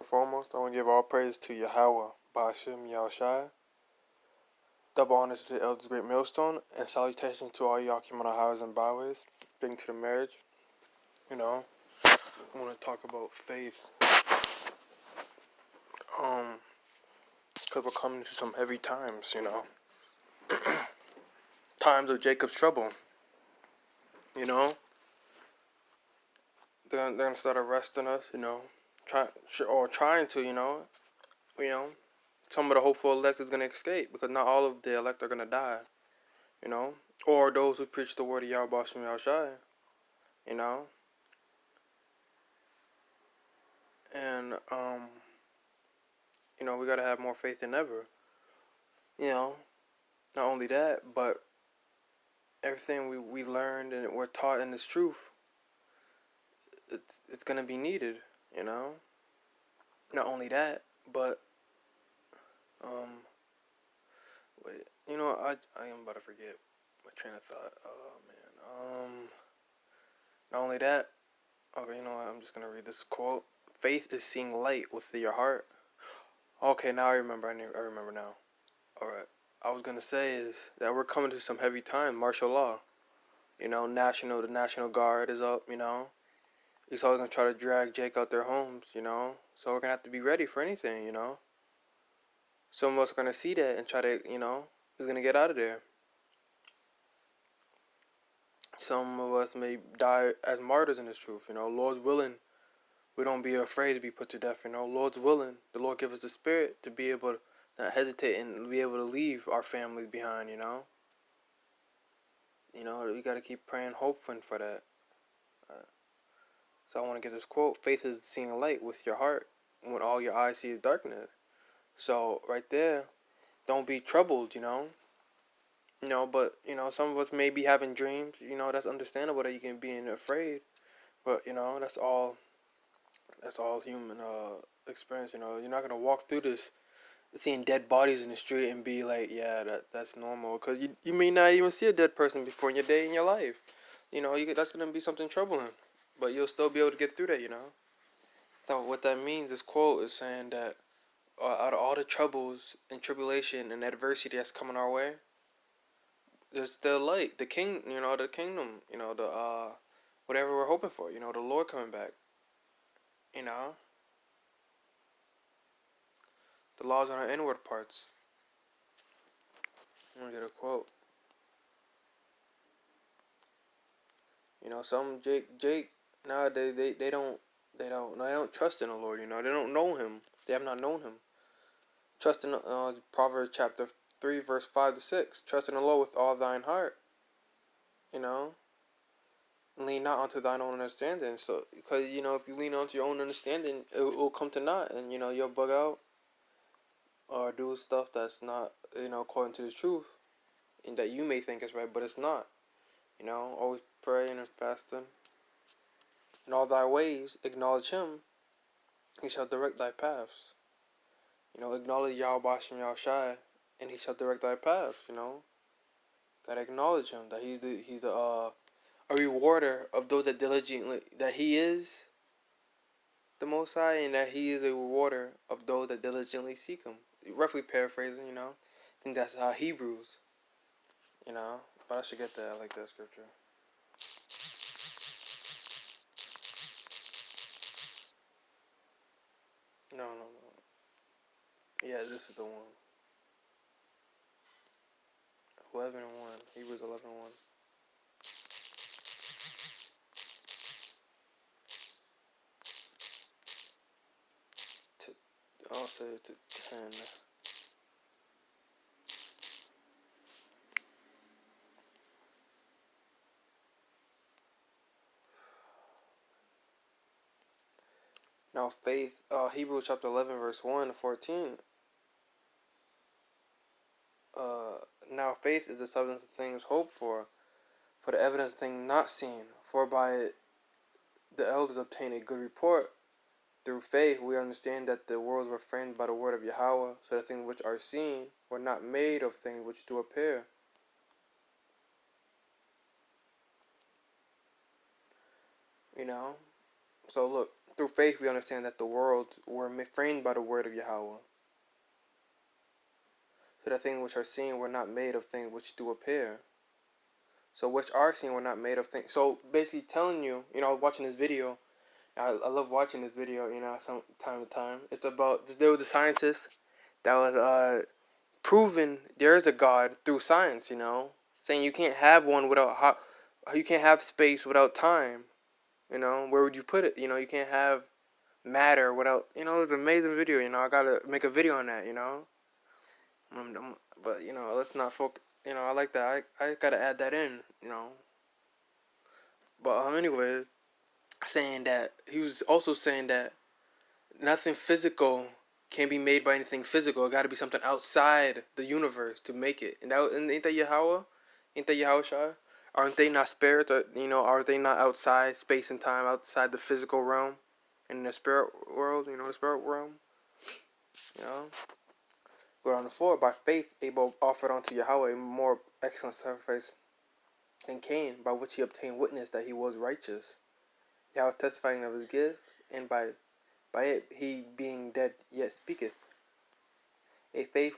Foremost, I want to give all praise to Yahweh, Ba'ashem Yahushai. Double honors to the elders of Great Millstone, and salutations to all y'all on our highways and byways. Bring to the marriage. I want to talk about faith. Because we're coming to some heavy times, times of Jacob's trouble. They're gonna start arresting us, trying to. Some of the hopeful elect is gonna escape because not all of the elect are gonna die, or those who preach the word of Yahweh B'Shem Yahushai, and we gotta have more faith than ever. Not only that, but everything we learned and we're taught in this truth, it's gonna be needed. Not only that, but wait, I am about to forget my train of thought. Oh man. Not only that. Okay, you know what? I'm just gonna read this quote. Faith is seeing light with your heart. Okay, now I remember. I remember now. All right. I was gonna say is that we're coming to some heavy time. Martial law. The National Guard is up. He's always gonna try to drag Jake out their homes. So we're gonna have to be ready for anything. Some of us are gonna see that and try to. He's gonna get out of there. Some of us may die as martyrs in this truth. Lord's willing, we don't be afraid to be put to death. Lord's willing, the Lord give us the spirit to be able to not hesitate and be able to leave our families behind. We got to keep praying, hoping for that. So I want to get this quote: faith is seeing light with your heart when all your eyes see is darkness. So right there, don't be troubled, but some of us may be having dreams, that's understandable that you can be afraid, but that's all human experience. You're not gonna walk through this seeing dead bodies in the street and be like, yeah, that's normal, because you may not even see a dead person before in your day in your life. That's gonna be something troubling, but you'll still be able to get through that. So what that means, this quote is saying that out of all the troubles and tribulation and adversity that's coming our way, there's still light, the the kingdom, the whatever we're hoping for, the Lord coming back, the laws on our inward parts. I'm gonna get a quote. Some Jake nowadays they don't trust in the Lord. They don't know Him. They have not known Him. Trust in Proverbs chapter 3 verse 5-6. Trust in the Lord with all thine heart. Lean not onto thine own understanding. So because if you lean onto your own understanding, it will come to naught, and you'll bug out or do stuff that's not according to the truth, and that you may think is right, but it's not. Always praying and fasting. In all thy ways acknowledge Him, He shall direct thy paths. Acknowledge Yahweh B'Shem Yahushai, and He shall direct thy paths. Gotta acknowledge Him, that He's a rewarder of those that diligently, that He is the Most High, and that He is a rewarder of those that diligently seek Him. Roughly paraphrasing, I think that's Hebrews. But I should get that. I like that scripture. No. Yeah, this is the one. 11:1. Hebrews 11:1. I'll say it to 10. Now faith, Hebrews chapter 11 verse 1-14. Now faith is the substance of things hoped for the evidence of things not seen. For by it the elders obtain a good report. Through faith we understand that the worlds were framed by the word of Yahweh, so that things which are seen were not made of things which do appear. So look, through faith we understand that the world were framed by the word of Yahweh. So the things which are seen were not made of things which do appear. So which are seen were not made of things. So basically telling you, I was watching this video. I love watching this video, some time to time. It's about, there was a scientist that was proving there is a God through science, saying you can't have one without, you can't have space without time, where would you put it? You can't have matter without, it was an amazing video, I gotta make a video on that, but, let's not focus, I like that, I gotta add that in, but anyway, saying that, he was also saying that nothing physical can be made by anything physical. It got to be something outside the universe to make it. And ain't that Yahweh? Ain't that Yahushua? Aren't they not spirits? Are they not outside space and time, outside the physical realm, in the spirit world? The spirit realm. You know. Go on the floor. By faith, Abel offered unto Yahweh a more excellent sacrifice than Cain, by which he obtained witness that he was righteous. Yahweh testifying of his gifts, and by it he being dead yet speaketh. A faith.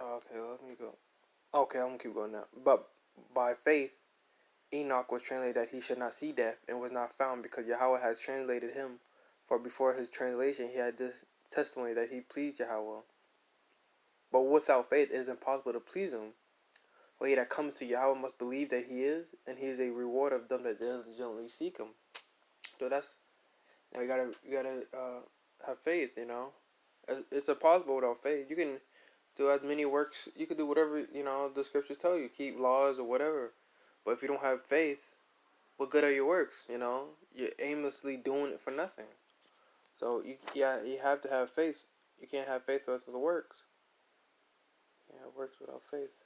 Okay, let me go. Okay, I'm gonna keep going now. But by faith, Enoch was translated that he should not see death, and was not found, because Yahweh has translated him. For before his translation, he had this testimony that he pleased Yahweh. But without faith, it is impossible to please him. For he that comes to Yahweh must believe that he is, and he is a rewarder of them that diligently seek him. So that's, you gotta have faith. It's impossible without faith. You can do as many works. You can do whatever the scriptures tell you. Keep laws or whatever. But if you don't have faith, what good are your works? You're aimlessly doing it for nothing. So you have to have faith. You can't have faith without the works. You can't have works without faith.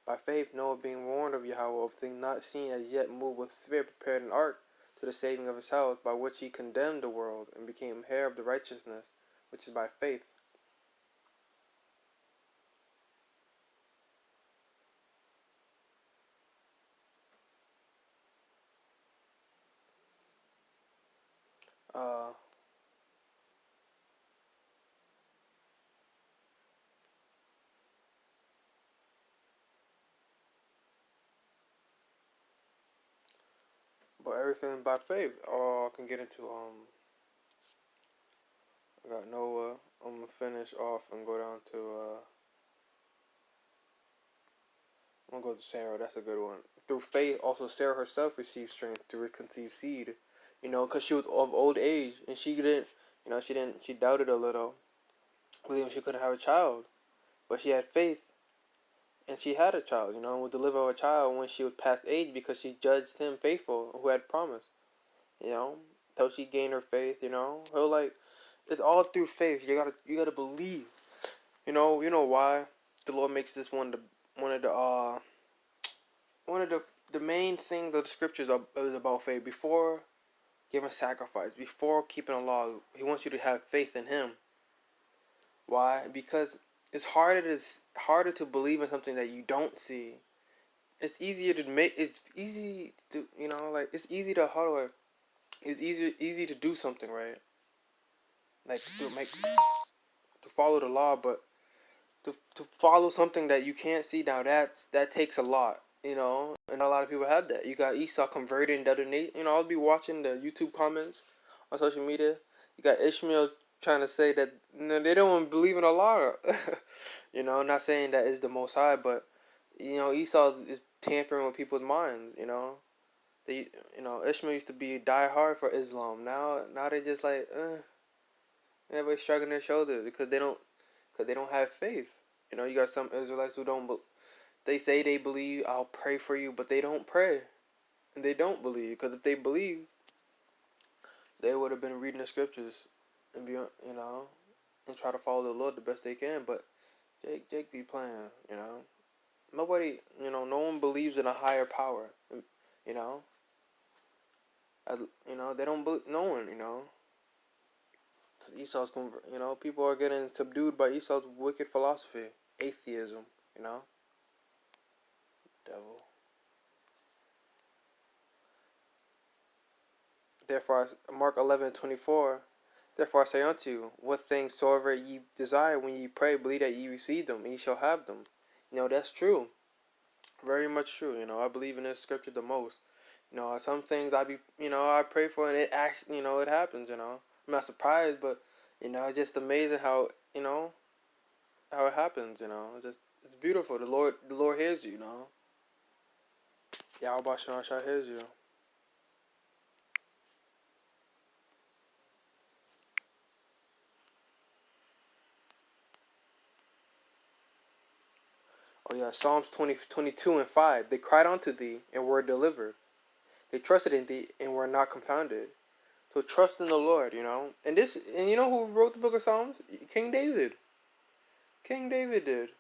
By faith, Noah, being warned of Yahweh of things not seen as yet, moved with fear, prepared an ark to the saving of his house, by which he condemned the world and became heir of the righteousness which is by faith. Uh, but everything by faith. Oh, I can get into I got Noah. I'm gonna finish off and go down to I'm gonna go to Sarah. That's a good one. Through faith, also Sarah herself received strength to conceive seed. Because she was of old age and she didn't. She doubted a little, believing she couldn't have a child, but she had faith and she had a child. And would deliver a child when she was past age because she judged him faithful who had promised. Till she gained her faith. Her it's all through faith. You gotta believe. You know why the Lord makes this one of the main things that the scriptures is about faith. Before giving sacrifice, before keeping a law, He wants you to have faith in Him. Why? Because it's harder to believe in something that you don't see. It's easier to make. It's easy to it's easy to how do I? It's easy to do something, right? Like to follow the law, but to follow something that you can't see now, that takes a lot, and a lot of people have that. You got Esau converting the other nation. I'll be watching the YouTube comments on social media. You got Ishmael trying to say that they don't believe in Allah. Not saying that is the Most High, but Esau is tampering with people's minds. They Ishmael used to be die hard for Islam. Now they just like everybody shrugging their shoulders because they don't have faith. You got some Israelites who don't. They say they believe. I'll pray for you, but they don't pray, and they don't believe. Because if they believe, they would have been reading the scriptures and and try to follow the Lord the best they can. But Jake be playing. Nobody. No one believes in a higher power. You know. They don't believe. No one. Because Esau's. People are getting subdued by Esau's wicked philosophy, atheism. Devil. Therefore, Mark 11:24. Therefore I say unto you, what things soever ye desire when ye pray, believe that ye receive them, and ye shall have them. That's true. Very much true. I believe in this scripture the most. Some things I pray for, and it actually, it happens. I'm not surprised, but it's just amazing how how it happens. It's beautiful. The Lord hears you. Yahweh Shah hears you. Oh yeah, Psalms 22:5. They cried unto thee and were delivered. They trusted in thee and were not confounded. So trust in the Lord. And you know who wrote the book of Psalms? King David. King David did.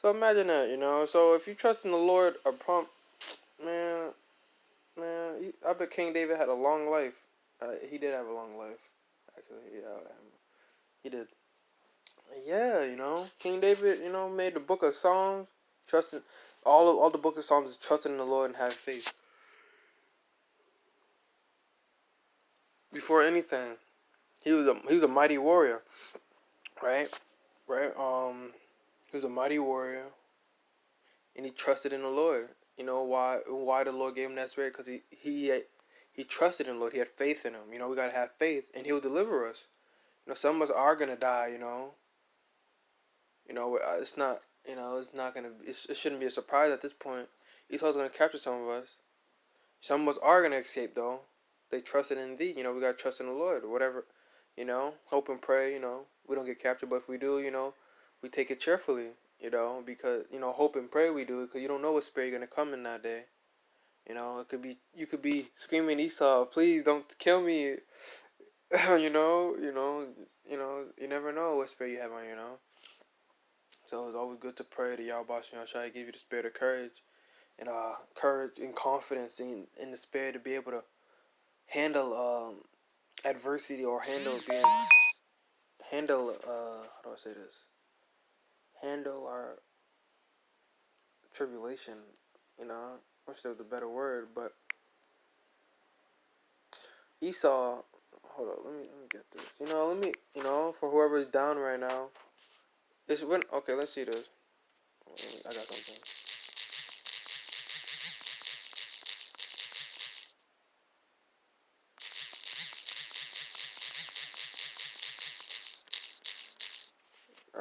So imagine that. So if you trust in the Lord, man, I bet King David had a long life. He did have a long life, actually. Yeah, he did. Yeah, King David, made the book of Psalms, trusting all the book of Psalms is trusting in the Lord and having faith. Before anything, he was a mighty warrior, right? Right. He was a mighty warrior, and he trusted in the Lord. You know why the Lord gave him that spirit? Because he trusted in the Lord. He had faith in him. We gotta have faith, and He'll deliver us. Some of us are gonna die. It's not. It's not gonna. It shouldn't be a surprise at this point. Esau's gonna capture some of us. Some of us are gonna escape though. They trusted in Thee. We gotta trust in the Lord. Whatever. Hope and pray. We don't get captured, but if we do, we take it cheerfully. Because hope and pray we do it because you don't know what spirit you're gonna come in that day. It could be you could be screaming Esau, please don't kill me. You never know what spirit you have on. So it's always good to pray to Yahweh try to give you the spirit of courage and confidence in the spirit to be able to handle adversity or handle how do I say this? Handle our tribulation. I wish there was a better word, but Esau. Hold up, let me get this. Let me for whoever's down right now. It's when okay. Let's see this. I got something.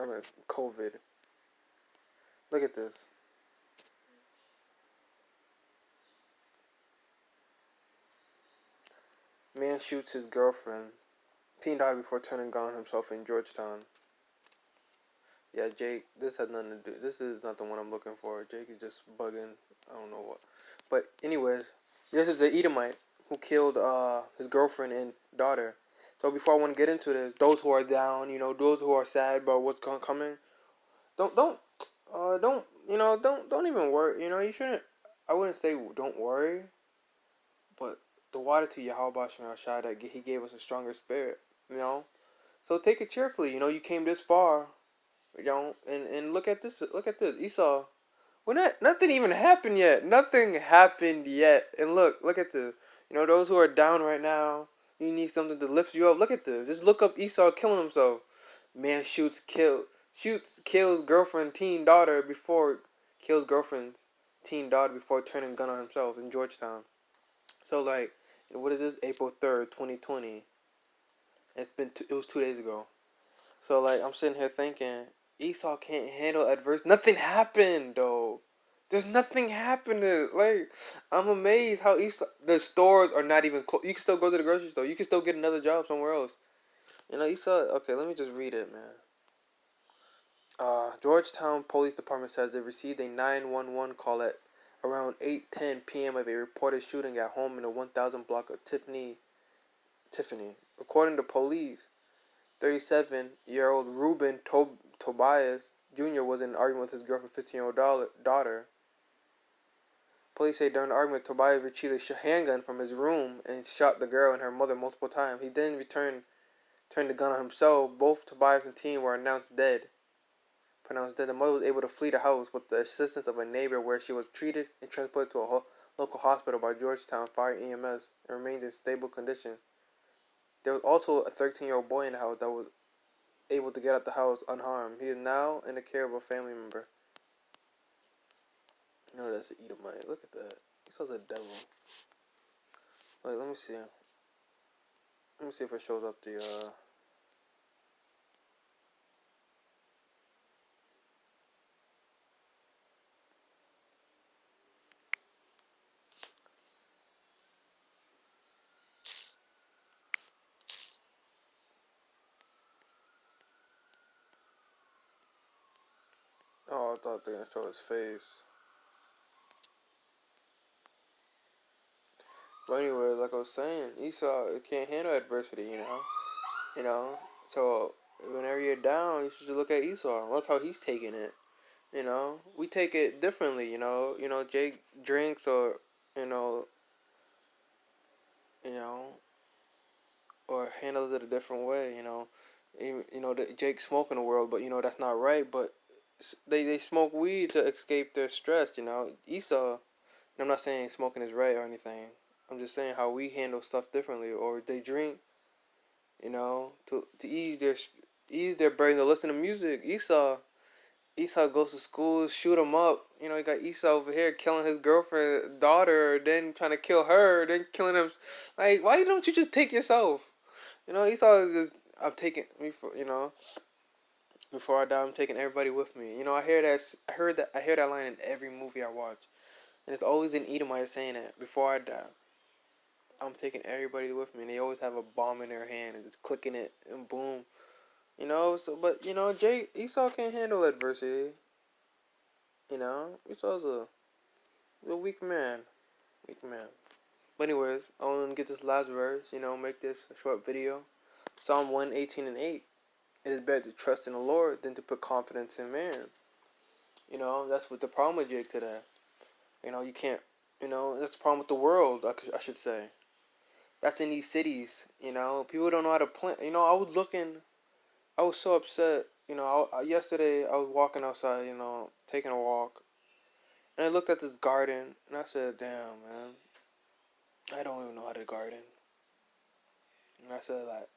I mean, it's COVID. Look at this. Man shoots his girlfriend. Teen died before turning gun on himself in Georgetown. Yeah, Jake, this has nothing to do. This is not the one I'm looking for. Jake is just bugging. I don't know what. But anyways, this is the Edomite who killed his girlfriend and daughter. So before I want to get into this, those who are down, those who are sad about what's coming, don't even worry. You shouldn't. I wouldn't say don't worry, but the water to Yahweh Shai that He gave us a stronger spirit. So take it cheerfully. You came this far. And look at this. Look at this. Esau. Nothing even happened yet. Nothing happened yet. And look at this. Those who are down right now, you need something to lift you up. Look at this. Just look up Esau killing himself. Man kills girlfriend, teen daughter before kills girlfriend's teen daughter before turning gun on himself in Georgetown. So like, what is this? April 3rd, 2020. It was 2 days ago. So like I'm sitting here thinking Esau can't handle adversity. Nothing happened though. There's nothing happening. Like I'm amazed how the stores are not even closed. You can still go to the grocery store. You can still get another job somewhere else. Esau. Okay, let me just read it, man. Georgetown Police Department says they received a 911 call at around 8:10 p.m. of a reported shooting at home in the 1000 block of Tiffany. According to police, 37-year-old Ruben Tobias Jr. was in an argument with his girlfriend, 15-year-old daughter. Police say during the argument, Tobias retrieved a handgun from his room and shot the girl and her mother multiple times. He then turned the gun on himself. Both Tobias and teen were pronounced dead. The mother was able to flee the house with the assistance of a neighbor, where she was treated and transported to a local hospital by Georgetown Fire EMS and remains in stable condition. There was also a 13-year-old boy in the house that was able to get out the house unharmed. He is now in the care of a family member. You know that's an Edomite. Look at that. Esau's a devil. Wait, let me see. Let me see if it shows up the Oh, I thought they were gonna show his face. But anyway, like I was saying, Esau can't handle adversity, you know. You know. So whenever you're down, you should just look at Esau. Look how he's taking it. You know. We take it differently, you know. You know, Jake drinks or you know you know, or handles it a different way, you know. You know, Jake smoke in the world, but you know that's not right. But they smoke weed to escape their stress, you know. Esau, and I'm not saying smoking is right or anything. I'm just saying how we handle stuff differently, or they drink, you know, to ease their brain to listen to music. Esau goes to school, shoot him up. You know, you got Esau over here killing his girlfriend's daughter, then trying to kill her, then killing him. Like, why don't you just take yourself? You know, Esau is just, I'm taking me for, you know, before I die, I'm taking everybody with me. You know, I hear that line in every movie I watch, and it's always an Edomite saying it. Before I die, I'm taking everybody with me. And they always have a bomb in their hand and just clicking it, and boom. You know, so but you know, Esau can't handle adversity. You know, Esau's a weak man, weak man. But anyways, I want to get this last verse. You know, make this a short video. Psalm 118:8. It is better to trust in the Lord than to put confidence in man. You know, that's what the problem with Jake today. You know, you can't, you know, that's the problem with the world, I should say. That's in these cities, you know. People don't know how to plan. You know, I was so upset. You know, yesterday I was walking outside, you know, taking a walk. And I looked at this garden, and I said, damn, man, I don't even know how to garden. And I said, like,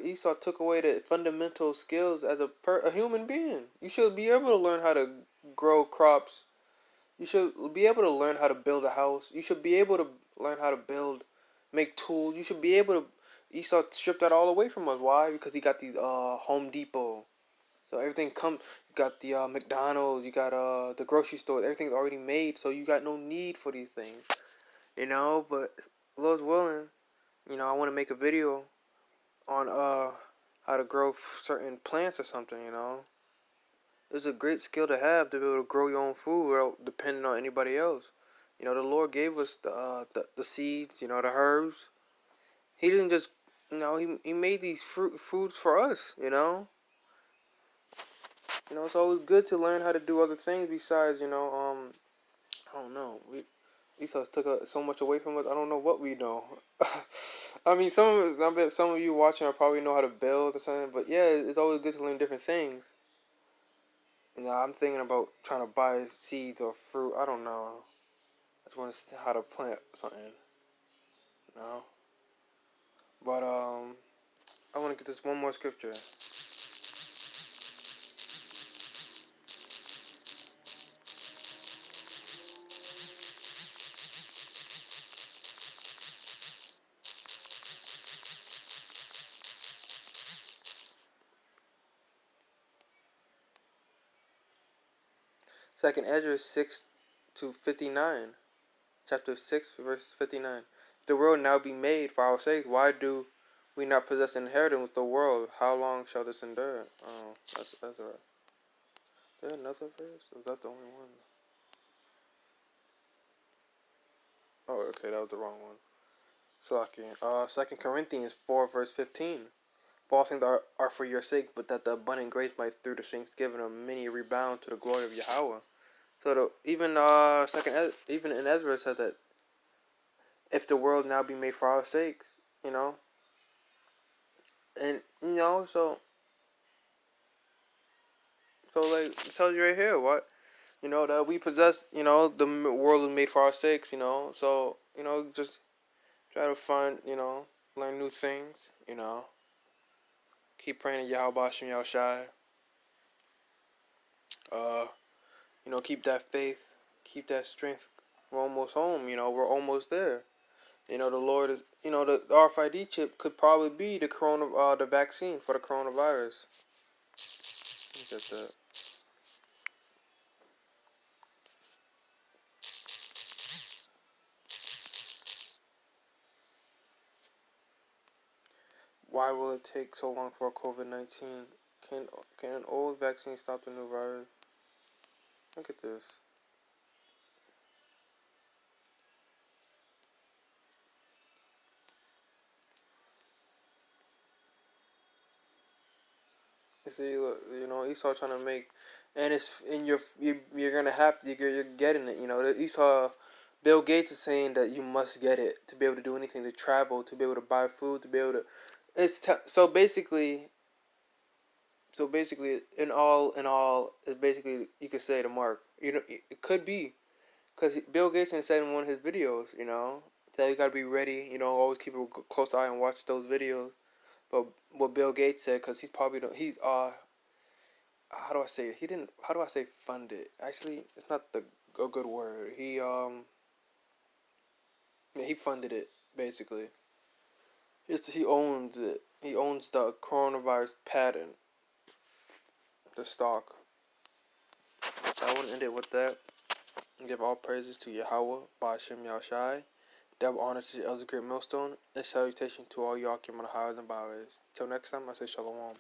Esau took away the fundamental skills as a human being. You should be able to learn how to grow crops. You should be able to learn how to build a house. You should be able to learn how to make tools. You should be able to. Esau stripped that all away from us. Why? Because he got these Home Depot. So everything comes. You got the McDonald's. You got the grocery store. Everything's already made. So you got no need for these things. You know. But Lord's willing, you know, I want to make a video on how to grow certain plants or something. You know. It's a great skill to be able to grow your own food without depending on anybody else. You know, the Lord gave us the seeds, you know, the herbs. He didn't just, you know, he made these foods for us, you know. You know, it's always good to learn how to do other things besides, you know, I don't know. Esau took so much away from us. I don't know what we know. I mean, I bet some of you watching probably know how to build or something. But yeah, it's always good to learn different things. You know, I'm thinking about trying to buy seeds or fruit. I don't know. I just want to see how to plant something. You know. But I want to get this one more scripture. Second Ezra 6-59, chapter 6, verse 59. If the world now be made for our sake, why do we not possess an inheritance with the world? How long shall this endure? Oh, that's Ezra. Is there another verse? Or is that the only one? Oh, okay, that was the wrong one. So, okay. Second Corinthians 4, verse 15. For all things are for your sake, but that the abundant grace might through the thanksgiving of many rebound to the glory of Yahweh. So even even in Ezra it said that if the world now be made for our sakes, you know, and you know, so like it tells you right here what you know that we possess, you know, the world is made for our sakes, you know, so you know just try to find, you know, learn new things. You know, keep praying to Yahweh Bashem Yahushai. Uh, keep that faith, keep that strength. We're almost home. We're almost there. The Lord is. The RFID chip could probably be the vaccine for the coronavirus. Look at that. Why will it take so long for COVID-19? Can an old vaccine stop the new virus? Look at this. You see, look, Esau trying to make, and you're gonna have to, you're getting it. The Esau, Bill Gates is saying that you must get it to be able to do anything, to travel, to be able to buy food, to be able to. So basically, in all, it's basically you could say the mark. It could be because Bill Gates said in one of his videos, that you gotta be ready. Always keep a close eye and watch those videos. But what Bill Gates said, because he's probably how do I say it? He didn't. How do I say funded? Actually, it's not a good word. He funded it basically. He owns it. He owns the coronavirus patent, the stock. So I want to end it with that. Give all praises to Yahweh, Ba'ashem Yahushai. Double honor to the Elder Great Millstone, and salutation to all y'all Kimon highways and byways. Till next time, I say Shalom.